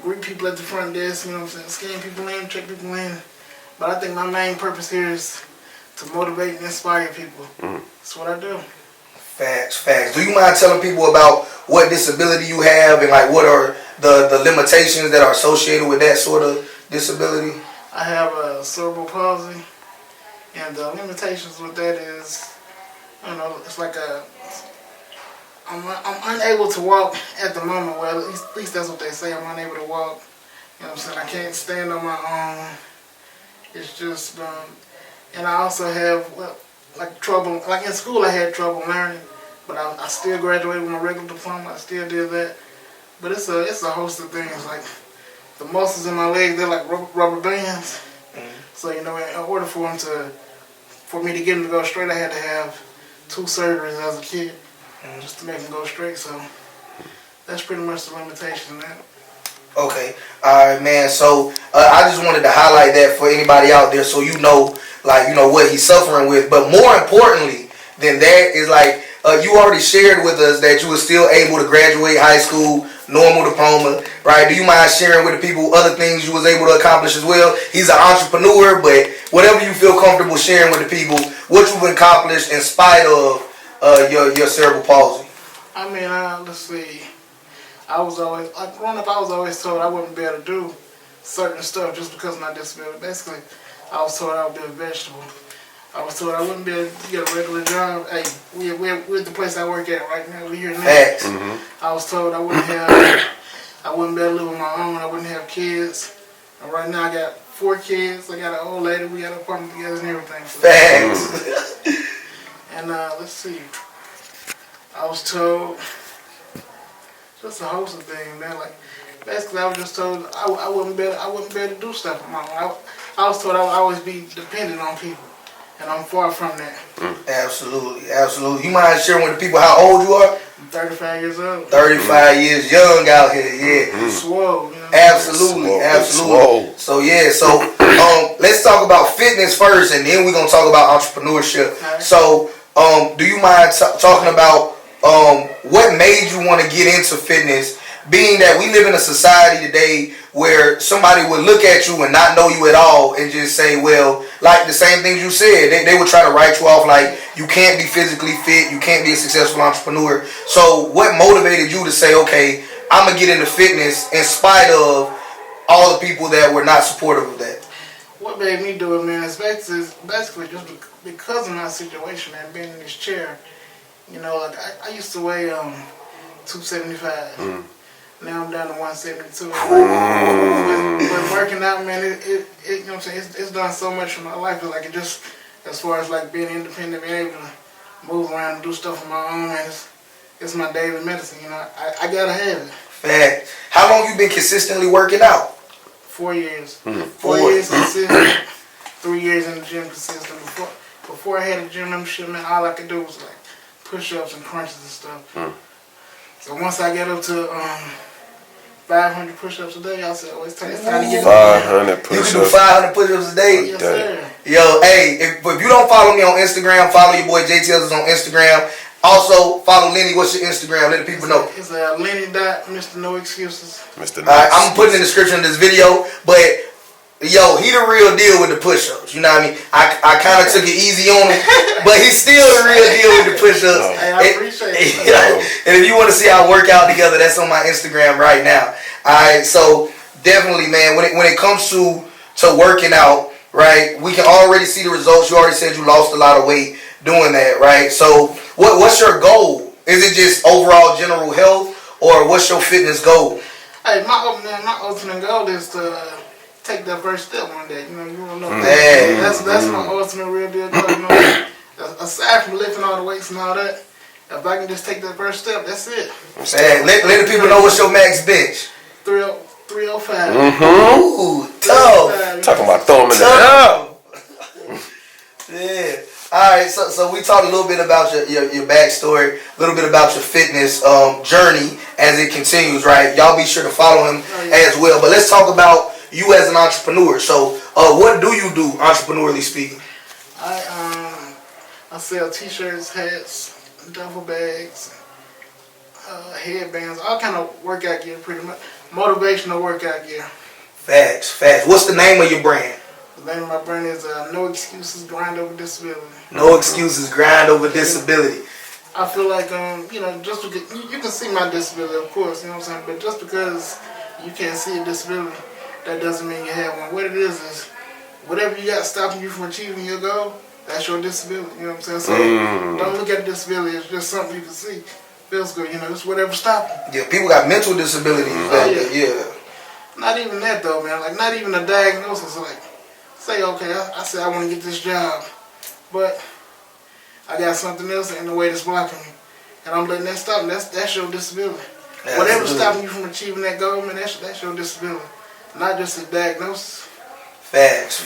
greet people at the front desk, you know what I'm saying, scan people in, check people in. But I think my main purpose here is to motivate and inspire people. That's what I do. Facts. Do you mind telling people about what disability you have and like what are the limitations that are associated with that sort of disability? I have a cerebral palsy, and the limitations with that is, it's like I'm unable to walk at the moment. Well, at least that's what they say. I'm unable to walk. You know what I'm saying? I can't stand on my own. It's just, and I also have like trouble. Like in school, I had trouble learning, but I still graduated with my regular diploma. I still did that. But it's a host of things. Like the muscles in my legs, they're like rubber bands. So in order for me to get them to go straight, I had to have 2 surgeries as a kid just to make them go straight. So that's pretty much the limitation of that. Okay, all right, man. So I just wanted to highlight that for anybody out there, so what he's suffering with. But more importantly than that is you already shared with us that you were still able to graduate high school, normal diploma, right? Do you mind sharing with the people other things you was able to accomplish as well? He's an entrepreneur, but whatever you feel comfortable sharing with the people, what you've accomplished in spite of your cerebral palsy. I mean, let's see. I was always, growing up, I was always told I wouldn't be able to do certain stuff just because of my disability. Basically, I was told I would be a vegetable. I was told I wouldn't be able to get a regular job. Hey, we're at the place I work at right now. We're here now. I was told I wouldn't be able to live on my own. I wouldn't have kids. And right now I got 4 kids. I got an old lady. We got an apartment together and everything. So and let's see. I was told just a host of things, man. Like basically, I was just told I wouldn't be able to do stuff on my own. I was told I would always be dependent on people. And I'm far from that. Absolutely. You mind sharing with the people how old you are? I'm 35 years old. 35 years young out here, yeah. Swole, Absolutely. Swole. So let's talk about fitness first, and then we're gonna talk about entrepreneurship. Right. So, do you mind talking about what made you want to get into fitness? Being that we live in a society today where somebody would look at you and not know you at all and just say, well, like the same things you said, they would try to write you off like you can't be physically fit, you can't be a successful entrepreneur. So what motivated you to say, okay, I'm going to get into fitness in spite of all the people that were not supportive of that? What made me do it, man, is basically just because of my situation and being in this chair. I used to weigh 275. Now I'm down to 172. But working out, man, you know what I'm saying? It's done so much for my life. Like it just, as far as like being independent, being able to move around and do stuff on my own, man, it's my daily medicine. I gotta have it. Fact. How long you been consistently working out? 4 years. 4 years consistent. 3 years in the gym consistent. Before I had a gym membership, man, all I could do was like push-ups and crunches and stuff. So once I get up to 500 push-ups a day, I said, it's time to get 500 push-ups. You can do 500 push-ups a day? Yes, sir. Yo, hey, if you don't follow me on Instagram, follow your boy JTLs on Instagram. Also, follow Linny. What's your Instagram? Let the people know. It's Linny.Mr. No Excuses. Mr. I'm putting in the description of this video, but yo, he the real deal with the push-ups. You know what I mean? I kind of took it easy on him, but he's still the real deal with the push-ups. Hey, I appreciate it. And if you want to see our workout together, that's on my Instagram right now. All right, so definitely, man, when it comes to working out, right, we can already see the results. You already said you lost a lot of weight doing that, right? So what's your goal? Is it just overall general health, or what's your fitness goal? Hey, my ultimate goal is to take that first step one day. You don't know. That's my ultimate real deal goal. Aside from lifting all the weights and all that, if I can just take that first step, that's it. Let the people know what's your max bench. 305. Ooh, tough. Talking about throwing them in the air. Yeah. All right. So we talked a little bit about your backstory, a little bit about your fitness journey as it continues. Right. Y'all be sure to follow him as well. But let's talk about you as an entrepreneur. So, what do you do, entrepreneurially speaking? I sell t-shirts, hats, duffel bags, headbands, all kind of workout gear pretty much. motivational workout gear. Facts, facts. What's the name of your brand? The name of my brand is No Excuses, Grind Over Disability. No excuses, grind over disability. I feel like, just because you can see my disability, of course, you know what I'm saying, but just because you can't see a disability, that doesn't mean you have one. What it is whatever you got stopping you from achieving your goal, that's your disability, you know what I'm saying? So don't look at disability as just something you can see. Feels good, it's whatever stopping you. Yeah, people got mental disabilities. Yeah. Not even that though, man. Like, not even a diagnosis. Like, say, okay, I said I want to get this job, but I got something else in the way that's blocking me, and I'm letting that stop me. That's your disability. Absolutely. Whatever's stopping you from achieving that goal, man, that's your disability. Not just a diagnosis. Facts.